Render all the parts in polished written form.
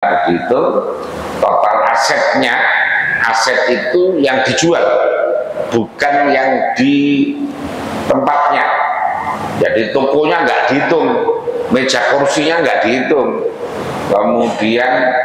begitu total asetnya, aset itu yang dijual bukan yang di tempatnya. Jadi tokonya nggak dihitung, meja kursinya nggak dihitung, kemudian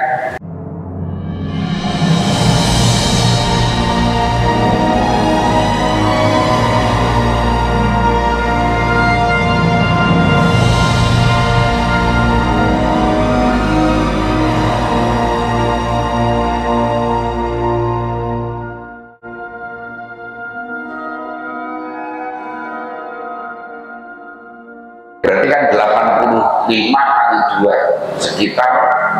berarti kan 85 kali 2 sekitar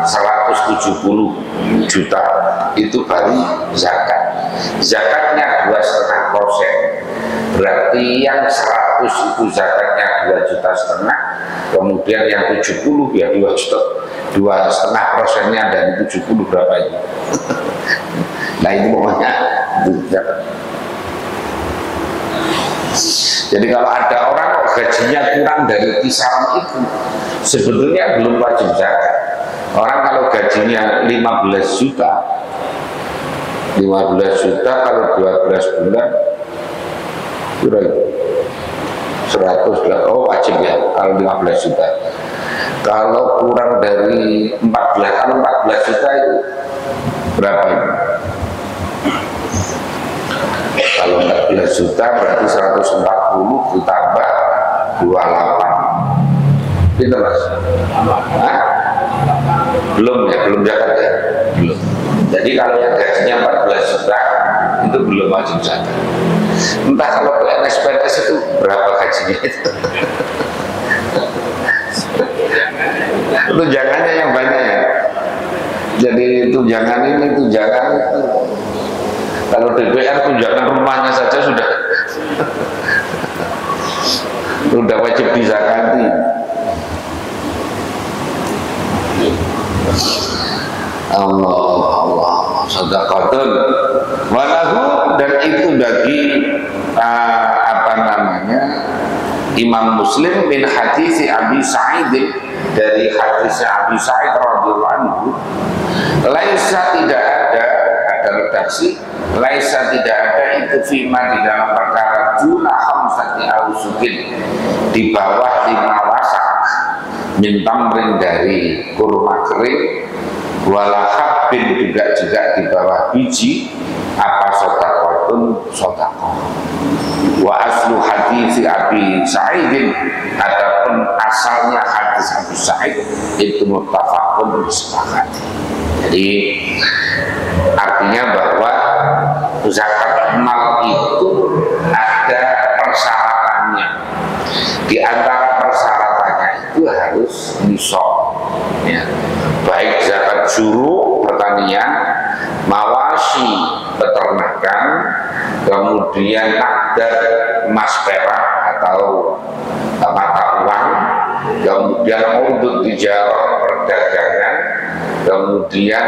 170 juta itu baru zakat. Zakatnya 2,5%, berarti yang 100 itu zakatnya 2,5 juta, kemudian yang 70 ya 2,5%-nya dari 70 berapa itu? Nah itu pokoknya zakat. Jadi kalau ada orang gajinya kurang dari kisaran itu, sebetulnya belum wajib zakat. Orang kalau gajinya 15 juta kalau 12 bulan kira 100, oh wajib ya kalau 15 juta. Kalau kurang dari 14, kalau 14 juta itu berapa itu? Kalau 14 juta berarti 140 ditambah 28. Itu mas? Hah? Belum ya, belum zakat ya? Belum. Jadi kalau yang gajinya 14 juta itu belum wajib zakat. Entah kalau PNS itu berapa gajinya itu. Tunjangannya yang banyak ya. Jadi tunjangan ini, tunjangan itu. Kalau DPR tunjangan rumahnya saja sudah wajib dizakati. Allah sedekatun walahu, dan itu bagi Imam Muslim min hadis Abi Sa'id, dari hadisnya Abi Sa'id radhiyallahu anhu, laisa tidak ada redaksi laisa tidak ada itu fima di dalam perkara juna khamsati ausukin, di bawah 5 wasak min tamrin, dari kurma kering, wala habbin juga di bawah biji apa sodakotun sodakoh. Wa aslu hadis Abi Sa'idin, adapun asalnya hadis Abi Sa'id itu muttafaqun, disepakati. Jadi artinya bahwa zakat mal itu ada persyaratannya. Di antara persyaratannya itu harus nisab, ya. Baik zakat juru pertanian, mawasi peternakan, kemudian nakdar emas perak atau mata uang, kemudian udud tijarah perdagangan, kemudian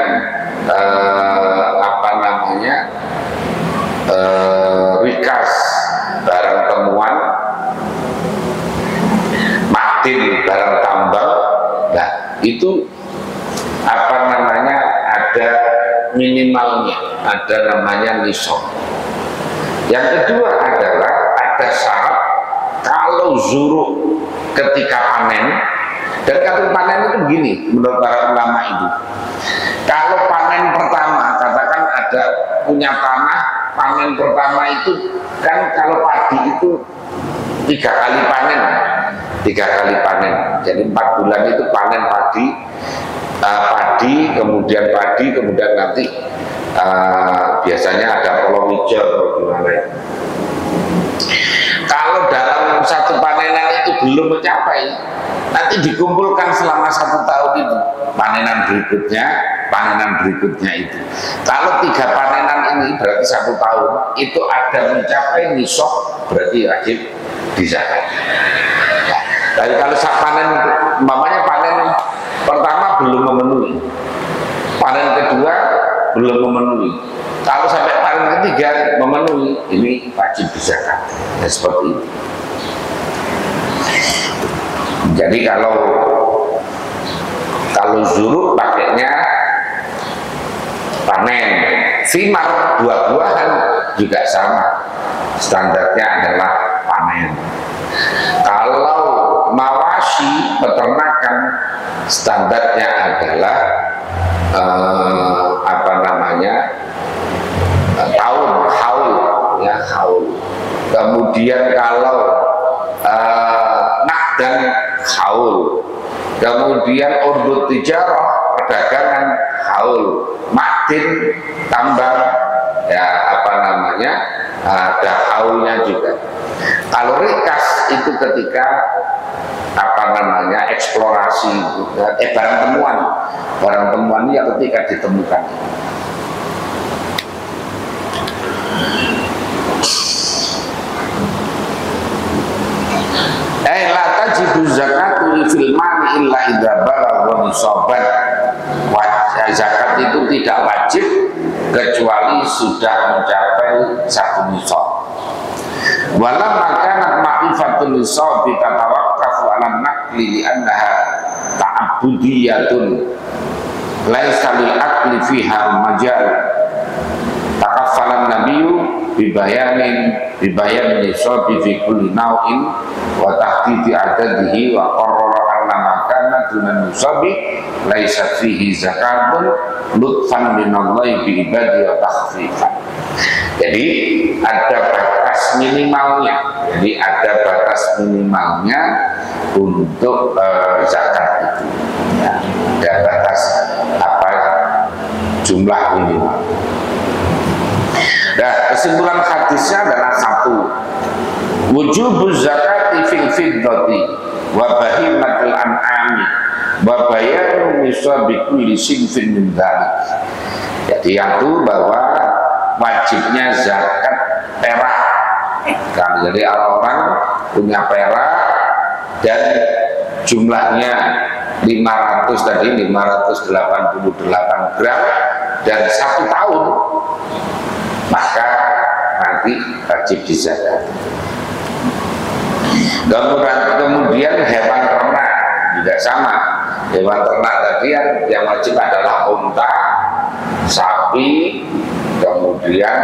rikas barang temuan, maktin barang tambang. Nah itu ada minimalnya, ada namanya nisab. Yang kedua adalah ada syarat kalau zuruk ketika panen. Dan kalau panen itu begini menurut para ulama itu, kalau panen pertama, katakan ada punya tanah, panen pertama itu kan kalau padi itu 3 kali panen, jadi 4 bulan itu panen padi, kemudian nanti biasanya ada palawija atau gimana. Kalau dalam satu panenan itu belum mencapai, nanti dikumpulkan selama 1 tahun itu panenan berikutnya itu. Kalau 3 panenan ini berarti 1 tahun itu ada mencapai nisab, berarti wajib dizakat. Tapi kalau panen, umpamanya panen pertama belum memenuhi, panen kedua belum memenuhi, kalau sampai panen ketiga memenuhi, ini wajib dizakat. Ya, seperti itu. Jadi kalau zuruk pakainya Thimar, buah-buahan juga sama, standarnya adalah panen. Kalau mawashi, peternakan, standarnya adalah apa namanya, tahun, haul, ya haul. Kemudian kalau nakdan, haul. Kemudian urdut tijarah, perdagangan, haul. Makdin, tambang, ya apa namanya, ada haulnya juga. Kalau rikas itu ketika apa namanya, eksplorasi, barang temuan ya ketika ditemukan. La tajibu zakatu fil mali illa idza balagha nisaban. Zakat itu tidak wajib kecuali sudah mencapai satu nisab. Wala makanat ma'rifatul nisab tatawaqqafu 'ala naqli li annaha ta'abbudiyatun laisa lil aqli fiha majal. Takaffalan nabiyyu bibayan nisabi fi kulli naw'in wa tahdidi adadihi wa qarrara anna makana dunan nisabi laisa fihi zakatun lutfan minallahi bi ibadi wa takhfifan. Jadi ada batas minimalnya. Jadi ada batas minimalnya untuk zakat itu. Ya, ada batas apa, jumlah minimal. Nah, kesimpulan hadisnya adalah satu, wujubuz zakati fil fiddati wa bahimatil an'ami wa bayanu nisabi kulli sinfin min dzalik. Jadi yang itu bahwa wajibnya zakat perak. Kan, jadi orang punya perak dan jumlahnya 500 tadi 588 gram dan 1 tahun, maka nanti wajib dizakat. Kemudian hewan ternak juga sama. Hewan ternak tadi yang wajib adalah unta, sapi, kemudian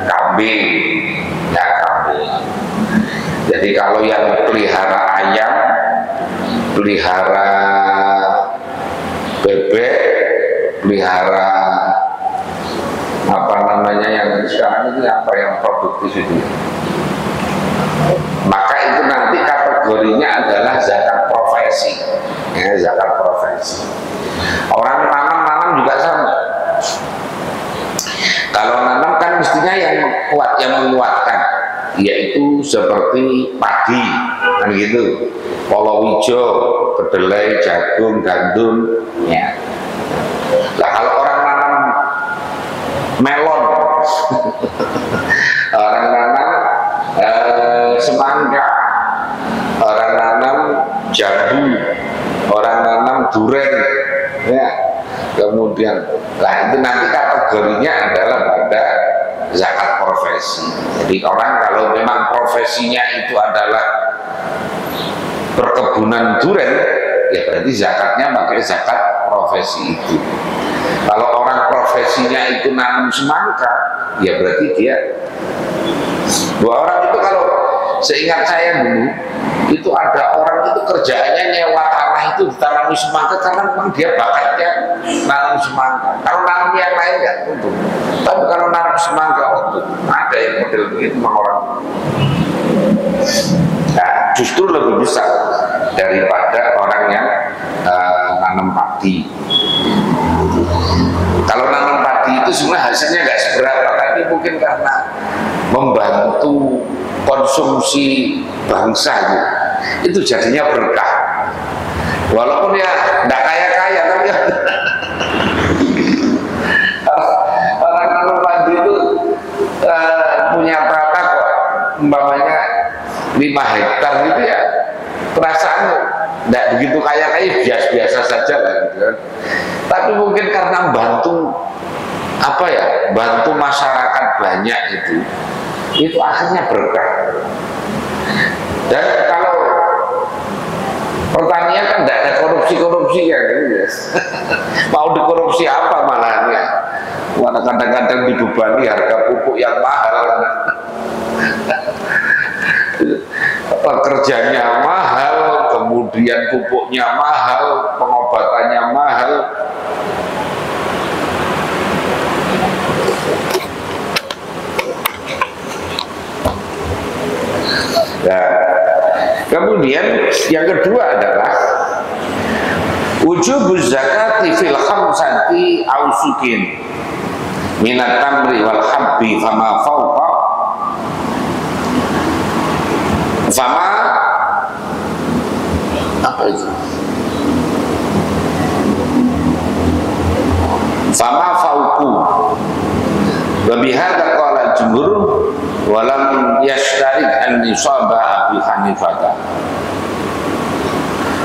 kambing, ya kambing. Jadi kalau yang pelihara ayam, pelihara bebek, pelihara apa namanya yang sekarang ini apa yang produktif itu, maka itu nanti kategorinya adalah zakat profesi, ya, zakat profesi. Orang nanam juga sama. Kalau nanam kan mestinya yang kuat, yang menguatkan, yaitu seperti padi, kan gitu, palawija, kedelai, jagung, gandum, ya. Nah, kalau orang nanam melon, orang nanam semangka, orang nanam jambu, orang nanam duren, ya. Kemudian, nah itu nanti kategorinya adalah pada zakat profesi. Jadi orang kalau memang profesinya itu adalah perkebunan duren, ya berarti zakatnya pakai zakat profesi itu. Kalau orang profesinya itu nanam semangka, ya berarti dia. Dua orang itu kalau seingat saya dulu, itu ada orang itu kerjaannya nyewa tanah itu ditanami semangka karena memang dia bakatnya nanam semangka. Kalau nanam yang lain nggak untung, tapi kalau nanam semangka untung. Ada yang model begitu memang orang. Nah, justru lebih besar daripada orang yang nanam padi. Kalau nanam padi itu sebenarnya hasilnya nggak seberapa, tapi mungkin karena membantu konsumsi bangsa itu jadinya berkah. Walaupun ya nggak kaya-kaya, tapi orang nanam padi itu punya perata kok, umpamanya 5 hektar gitu ya, perasaan nggak begitu kaya-kaya, biasa-biasa saja lah gitu kan. Tapi mungkin karena bantu apa ya, bantu masyarakat banyak itu akhirnya berkah. Dan kalau pertanian kan tidak ada korupsi ya gitu ya. Mau dikorupsi apa malahnya? karena kadang-kadang dibebani harga pupuk yang mahal. Pekerjanya mahal, kemudian pupuknya mahal, pengobatannya mahal. Nah, kemudian yang kedua adalah wujubuz zakati fil khamsati ausukin minat tamri wal habbi fama fauqa fama apa itu fama fauqu wa bihadza qala jumhur walam yashtarik an-nisaba Abi Hanifah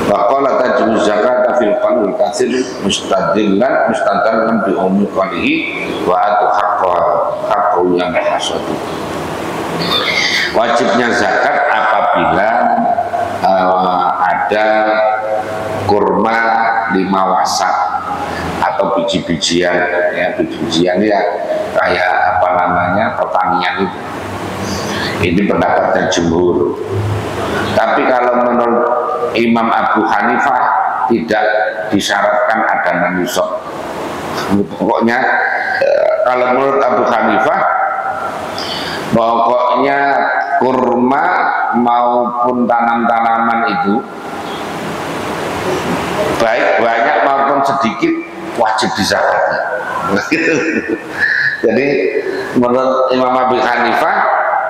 wa qala tajuz zakata fil qalil katsir mustadillan bi ummi qalihi wa atu haqqahu yang hasadu. Wajibnya zakat apabila ada kurma 5 wasak atau biji-bijian, ya biji-bijian ya kayak apa namanya pertanian itu. Ini pendapatnya jumhur. Tapi kalau menurut Imam Abu Hanifah tidak disyaratkan ada nisab. Pokoknya kalau menurut Abu Hanifah pokoknya kurma maupun tanam-tanaman itu baik banyak maupun sedikit wajib dizakati. Jadi menurut Imam Abu Hanifah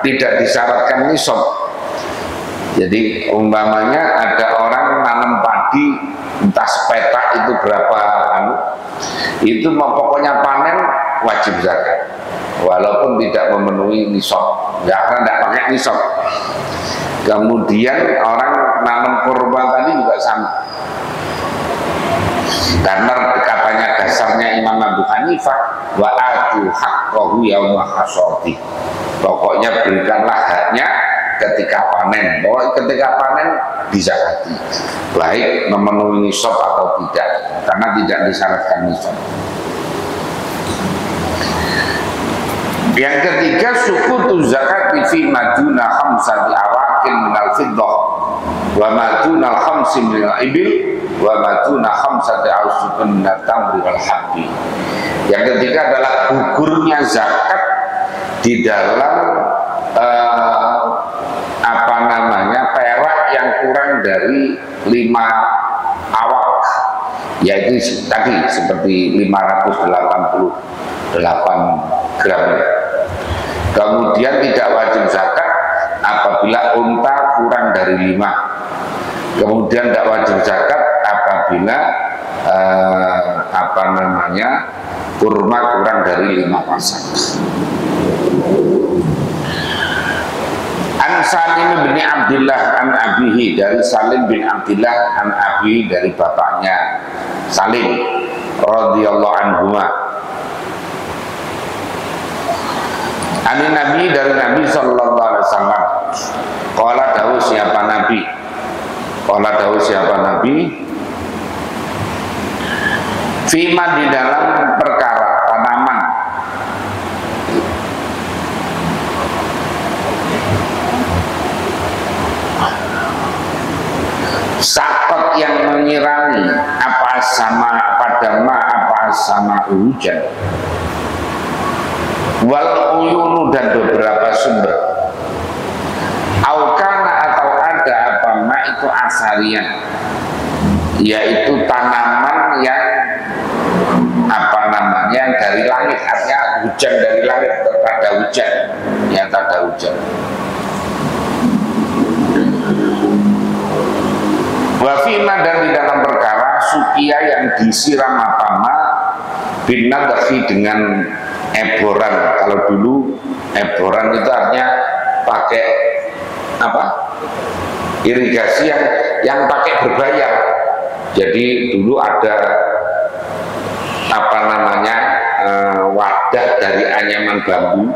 tidak disyaratkan nisab. Jadi umpamanya ada orang nanam padi entah sepetak itu berapa itu pokoknya panen wajib zakat walaupun tidak memenuhi nisab, karena tidak pakai nisab. Kemudian orang nanam kurma tadi juga sama, karena katanya dasarnya Imam Abu Hanifah wa atu haqqahu yauma hasadi, pokoknya berikanlah haknya ketika panen. Bahwa ketika panen dizakati baik memenuhi nisab atau tidak, karena tidak disyaratkan nisab. Yang ketiga sukutu zakati fi maduna khamsati awakin minal fiddah wa maduna khamsi minal ibil wa maduna khamsati ausukun minat tamri wal habbi. Yang ketiga adalah gugurnya zakat di dalam apa namanya perak yang kurang dari 5 awak, yaitu tadi seperti 588 gram. Kemudian tidak wajib zakat apabila unta kurang dari 5. Kemudian tidak wajib zakat apabila apa namanya kurma kurang dari 5 wasak. An Salim bin Abdillah an abihi, dari Salim bin Abdillah an abihi, dari bapaknya Salim radhiyallahu anhuma. Ani Nabi, dari Nabi sallallahu alaihi wasallam. Qala dawuh siapa Nabi? Qala dawuh siapa Nabi? Fima, di dalam perkara tanaman sakot yang menyirangi apa sama pada apa sama hujan, wal uyunu, dan beberapa sumber, aukana, atau ada apa ma itu asarian, yaitu tanaman yang apa namanya yang dari langit, artinya hujan dari langit, ada hujan, nyata ada hujan. Wafina, dan di dalam perkara sukia yang disiram apama bin nadhi, dengan eboran. Kalau dulu eboran itu artinya pakai apa? Irigasi yang pakai berbayar. Jadi dulu ada apa namanya wadah dari anyaman bambu,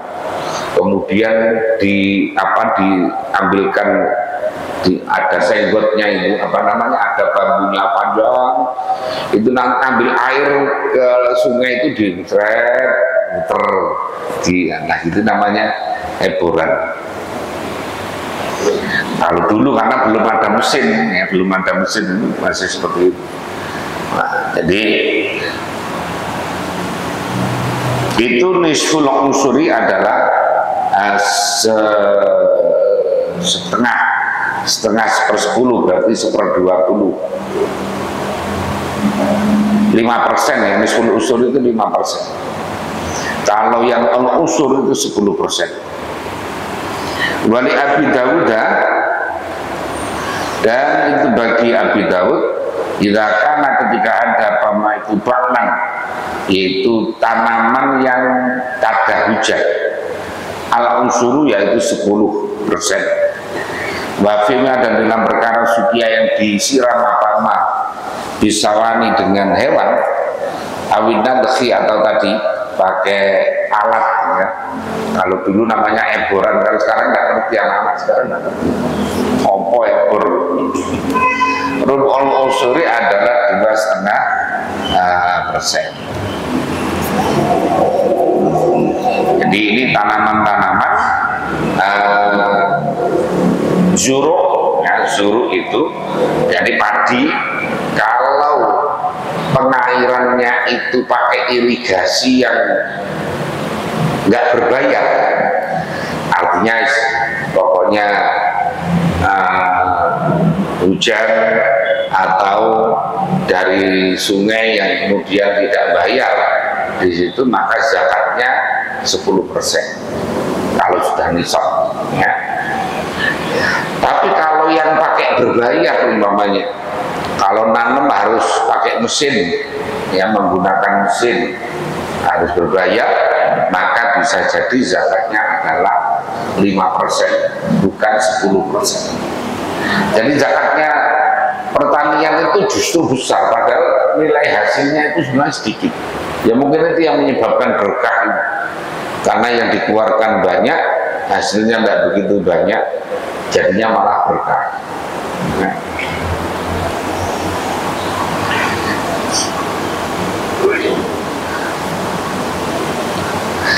kemudian diambilkan ada senggotnya itu apa namanya, ada bambunya panjang, itu nanti ambil air ke sungai itu diseret muter nah itu namanya eboran. Kalau dulu karena belum ada mesin ya, belum ada mesin masih seperti itu. Nah, jadi itu nisful usuri adalah setengah sepersepuluh, berarti 1/20. 5% ya, nisful usur itu 5%. Kalau yang usur itu 10%. Wali Abi Dawud, dan itu bagi Abi Dawud, karena ketika ada pama itu baklan, yaitu tanaman yang tada hujan, al unsuru yaitu 10%. Wafimnya dan dalam perkara sukia yang disiram apama bisawani dengan hewan, awinna dekhi atau tadi pakai alat ya. Kalau dulu namanya eboran, kalau sekarang nggak ngerti anak-anak sekarang nggak ngerti. Opo ebor. Rub'ul usuri adalah 2,5%. Jadi ini tanaman-tanaman zuruk ya, zuruk itu jadi padi. Kalau pengairannya itu pakai irigasi yang nggak berbayar, artinya pokoknya hujan atau dari sungai yang kemudian tidak bayar di situ, maka zakatnya 10% kalau sudah nisab ya. Tapi kalau yang pakai berbayar umpamanya, kalau nanam harus pakai mesin ya, menggunakan mesin harus berbayar, maka bisa jadi zakatnya adalah 5%, bukan 10%. Jadi zakatnya pertanian itu justru besar, padahal nilai hasilnya itu sebenarnya sedikit. Ya mungkin itu yang menyebabkan berkah, karena yang dikeluarkan banyak, hasilnya tidak begitu banyak, jadinya malah berkah.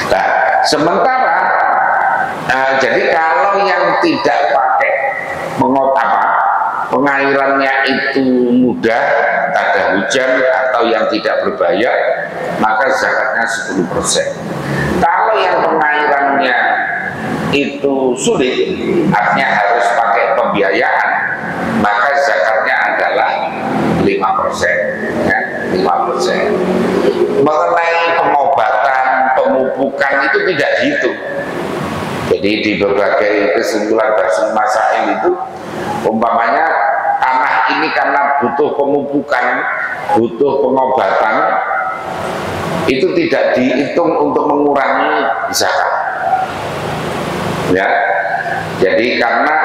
Nah, sementara jadi kalau yang tidak pakai pengairannya itu mudah, tak ada hujan atau yang tidak berbayar, maka zakatnya 10%. Kalau yang pengairannya itu sulit, artinya harus pakai pembiayaan, maka zakatnya adalah 5%. Ya, 5%. Mengenai pengobatan, pemupukan itu tidak dihitung. Jadi di berbagai kesimpulan Basul Masail itu, umpamanya tanah ini karena butuh pemupukan, butuh pengobatan, itu tidak dihitung untuk mengurangi zakat. Ya, jadi karena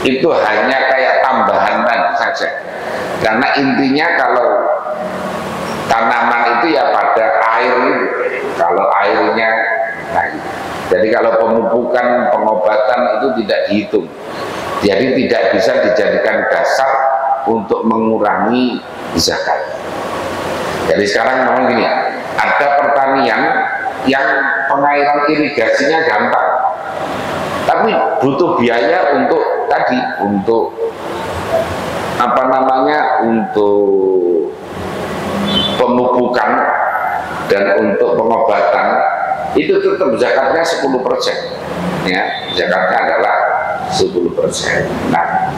itu hanya kayak tambahan saja. Karena intinya kalau tanaman itu ya pada air itu, kalau airnya naik. Jadi kalau pemupukan, pengobatan itu tidak dihitung. Jadi tidak bisa dijadikan dasar untuk mengurangi zakat. Jadi sekarang memang gini, ada pertanian yang pengairan irigasinya gampang, tapi butuh biaya untuk tadi, untuk apa namanya, untuk pemupukan dan untuk pengobatan, itu tetap zakatnya 10%. Ya, zakatnya adalah 10%. Nah,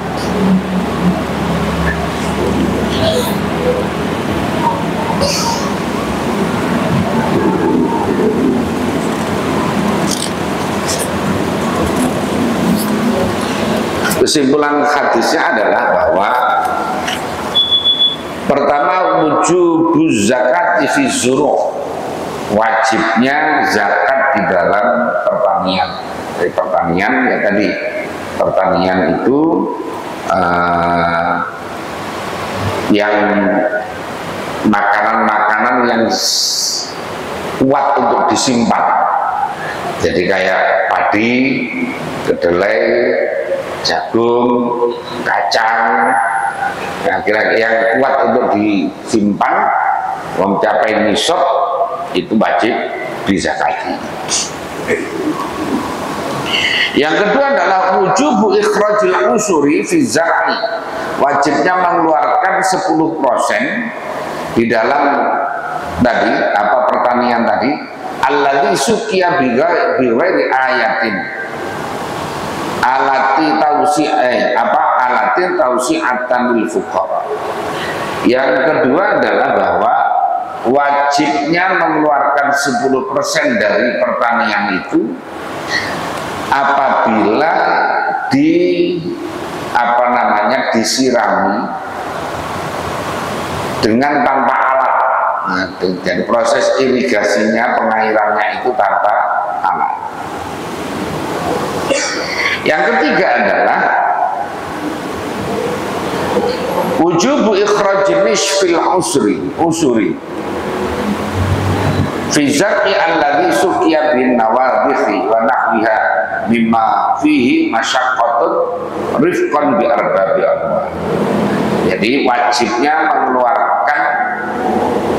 kesimpulan hadisnya adalah bahwa pertama, wujubuz zakat fi zuru', wajibnya zakat di dalam pertanian. Dari pertanian ya tadi, pertanian itu yang makanan-makanan yang kuat untuk disimpan. Jadi kayak padi, kedelai, jagung, kacang, yang kira-kira yang kuat untuk disimpan, mencapai nisab, itu wajib dizakati. Yang kedua adalah wujubu ikhrajil usuri fi zar'i, wajibnya mengeluarkan 10% di dalam tadi pertanian tadi, alladzi suqiya bi ghairi ayatin, alati tausi'atan lil fuqara. Yang kedua adalah bahwa wajibnya mengeluarkan 10% dari pertanian itu apabila disirami dengan tanpa alat. Nah, dan proses irigasinya, pengairannya itu tanpa alat. Yang ketiga adalah wujubu ikhrajin nisfil usuri fi zar'i alladhi suqiya bin nawadhihi wa nahwiha mimma fihi masyaqqatun rifqan bi arbabi Allah. Jadi wajibnya mengeluarkan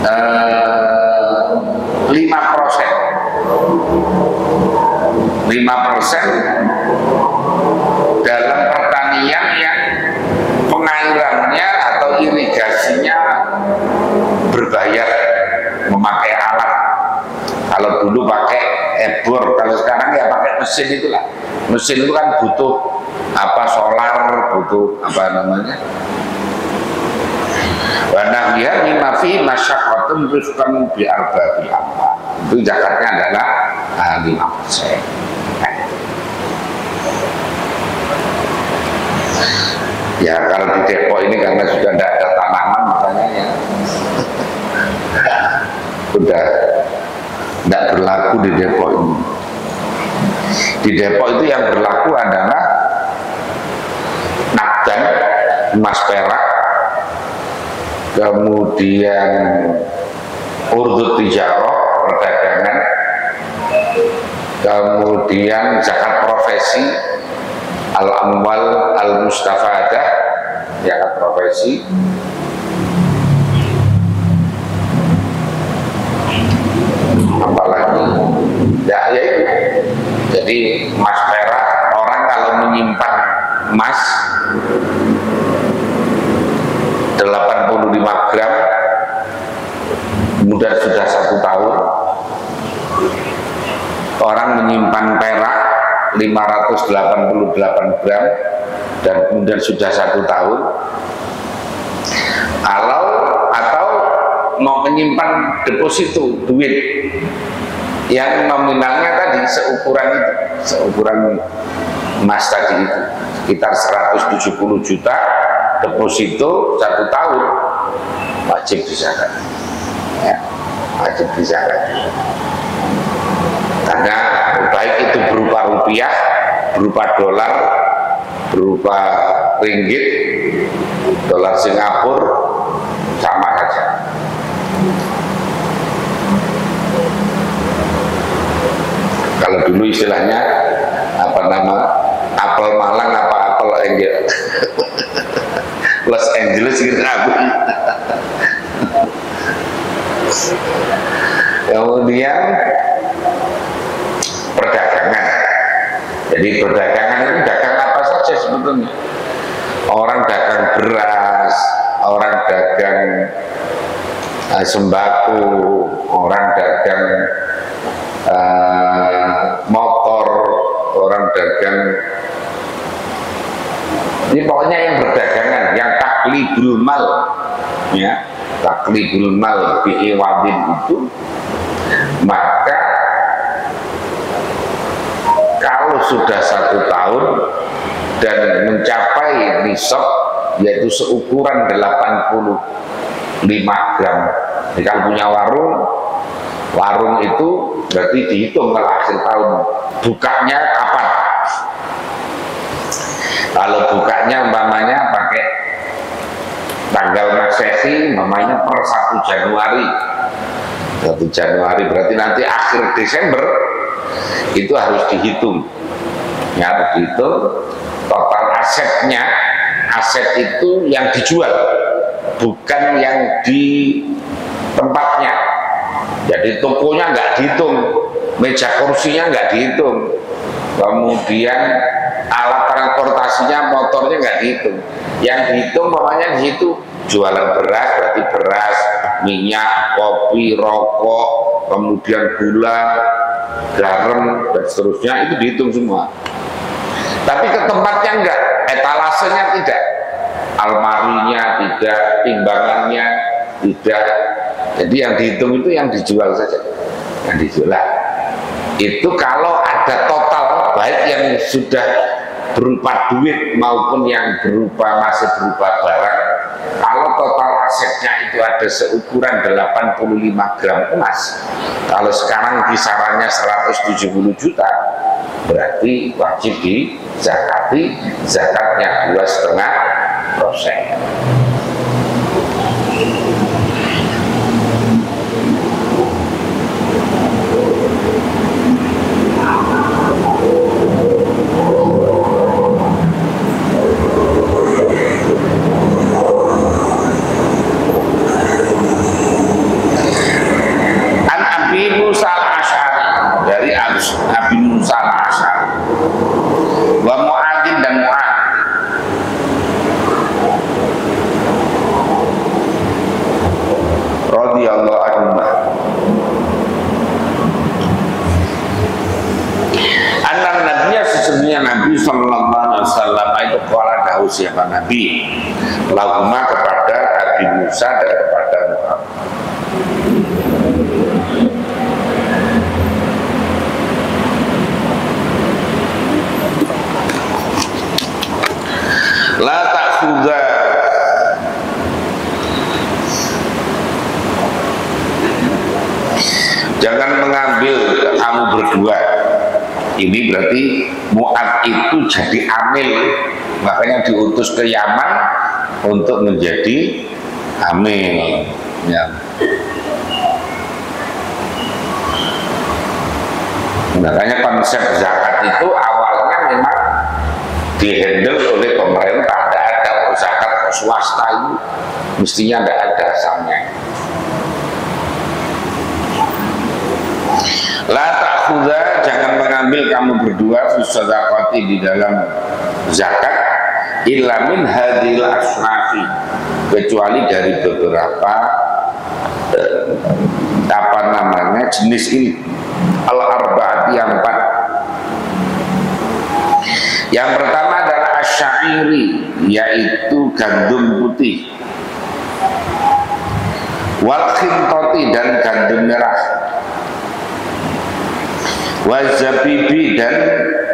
5% dalam pertanian yang pengairannya atau irigasinya berbayar, memakai alat. Kalau dulu pakai ebor, kalau sekarang ya pakai mesin itulah. Mesin itu kan butuh solar, butuh Wa nahwiha mimma fi masyaqqatun rifqan bi arbabil amwal. Itu zakatnya adalah 5%. Ya kalau di Depok ini karena sudah tidak ada tanaman, makanya ya sudah tidak berlaku di Depok ini. Di Depok itu yang berlaku adalah nakdan, emas perak, kemudian urdut tijarah, perdagangan, kemudian zakat profesi, al-amwal al-mustafadah, zakat profesi, apalagi ya itu. Jadi emas perak, orang kalau menyimpan emas 85 gram kemudian sudah 1 tahun, orang menyimpan perak 588 gram dan kemudian sudah 1 tahun, atau mau menyimpan deposito duit yang nominalnya tadi seukuran emas tadi itu sekitar 170 juta, deposito 1 tahun, wajib dizakat. Ya, wajib dizakat. Karena baik itu berupa rupiah, berupa dolar, berupa ringgit, dolar Singapura, sama saja. Kalau dulu istilahnya apel Malang apel Angeles Los Angeles gitu aku. Kemudian perdagangan. Jadi perdagangan itu dagang apa saja sebetulnya. Orang dagang beras, orang dagang sembako, orang dagang motor, orang dagang, ini pokoknya yang berdagangan, yang taklibul mal, ya, taklibul mal bi'iwadin itu, maka kalau sudah 1 tahun dan mencapai nisab, yaitu seukuran 85 gram. Jadi kalau punya warung itu berarti dihitung kalau akhir tahun bukanya kapan. Kalau bukanya umpamanya pakai tanggal Masehi, umpamanya per 1 Januari. 1 Januari berarti nanti akhir Desember itu harus dihitung. Ya, harus dihitung total asetnya. Aset itu yang dijual, bukan yang di tempatnya. Jadi Jadi tokonya nggak dihitung, meja kursinya nggak dihitung, kemudian alat transportasinya, motornya nggak dihitung. Yang dihitung pokoknya di situ jualan beras, berarti beras, minyak, kopi, rokok, kemudian gula, garam dan seterusnya, itu dihitung semua. Tapi ke tempatnya enggak, etalasenya tidak, almarinya tidak, timbangannya tidak. Jadi yang dihitung itu yang dijual saja, yang dijual. Itu kalau ada total, baik yang sudah berupa duit maupun yang berupa masih berupa barang, kalau total asetnya itu ada seukuran 85 gram emas, kalau sekarang kisarannya 170 juta, berarti wajib dizakati, zakatnya 2,5%. Nabi Musa al-Asy'ari wa Mu'adzin dan Mu'adz radhiyallahu anhu. Anak Nabi sesungguhnya Nabi sallallahu alaihi wasallam itu qala dahulu siapa Nabi lahuma kepada Nabi Musa dan kepada Mu'adz, la ta'khudha, jangan mengambil kamu berdua. Ini berarti Mu'adz itu jadi amil, makanya diutus ke Yaman untuk menjadi amil ya. Makanya konsep zakat itu awalnya memang dihandle oleh pemerintah, tidak ada zakat swasta itu mestinya tidak ada asalnya. La ta'khudha, jangan mengambil kamu berdua sedekah di dalam zakat illa min hadhil asnafi, kecuali dari beberapa apa namanya jenis ini, al-arba'ati yang 4. Yang pertama adalah asyairi, yaitu gandum putih, wal khintoti dan gandum merah, wazabibi dan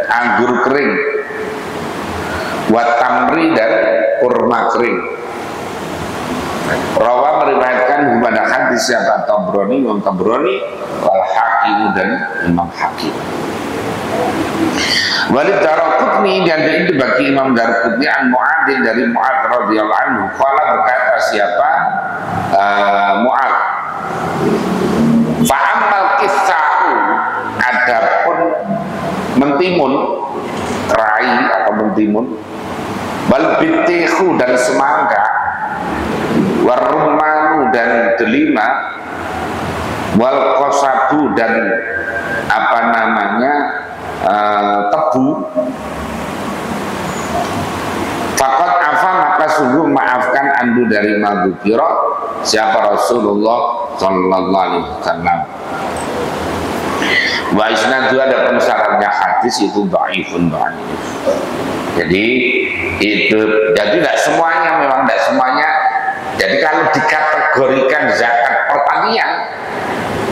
anggur kering, watamri dan kurma kering. Rawa meriwayatkan kepada hadis siapa Tabrani, Imam Tabrani, wal Hakim dan Imam Hakim. Walid Daraqutni, dan itu bagi Imam Daraqutni an Mu'adzin dari Mu'adz radhiyallahu anhu, qala berkata siapa Mu'adz, fa'amal kissahu, adapun mentimun, rai atau mentimun, wal bitihu dan semangka, warumanu dan delima, wal kosabu dan apa namanya tebu, fakat afa maka sungguh maafkan andu dari madzukira siapa Rasulullah sallallahu alaihi wasallam. Wa isnadu, ada syaratnya hadis itu dhaifun dhaif. Jadi itu tidak semuanya, memang tidak semuanya. Jadi kalau dikategorikan zakat pertanian,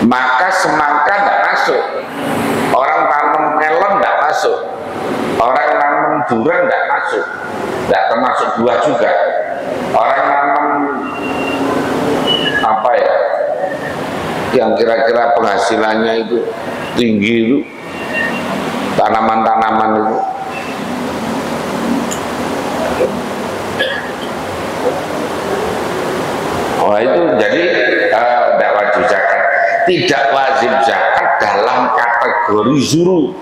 maka semangka tidak masuk, orang tanam melon tidak masuk, orang tanam durian tidak masuk, tidak termasuk buah juga. Orang tanam apa ya, yang kira-kira penghasilannya itu tinggi itu, tanaman-tanaman itu, oh itu jadi tidak wajib zakat. Tidak wajib zakat dalam kategori zuru,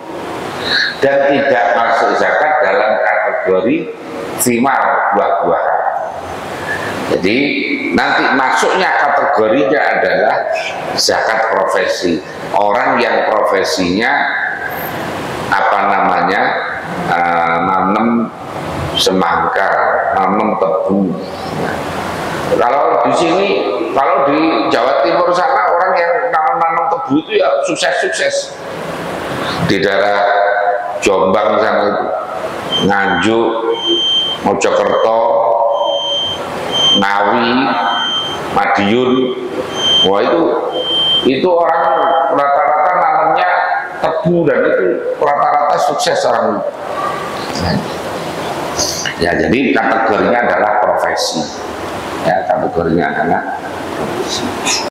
dan tidak masuk zakat dalam kategori thimar, buah-buahan. Jadi nanti masuknya kategorinya adalah zakat profesi, orang yang profesinya apa namanya nanam semangka, nanam tebu. Kalau di sini, kalau di Jawa Timur sana orang yang nanam tebu itu ya sukses-sukses. Di daerah Jombang sana itu, Nganjuk, Mojokerto, Ngawi, Madiun, wah itu orang rata-rata nanamnya tebu dan itu rata-rata sukses orang itu. Ya, jadi kategorinya adalah profesi. Ya, kategorinya adalah profesi.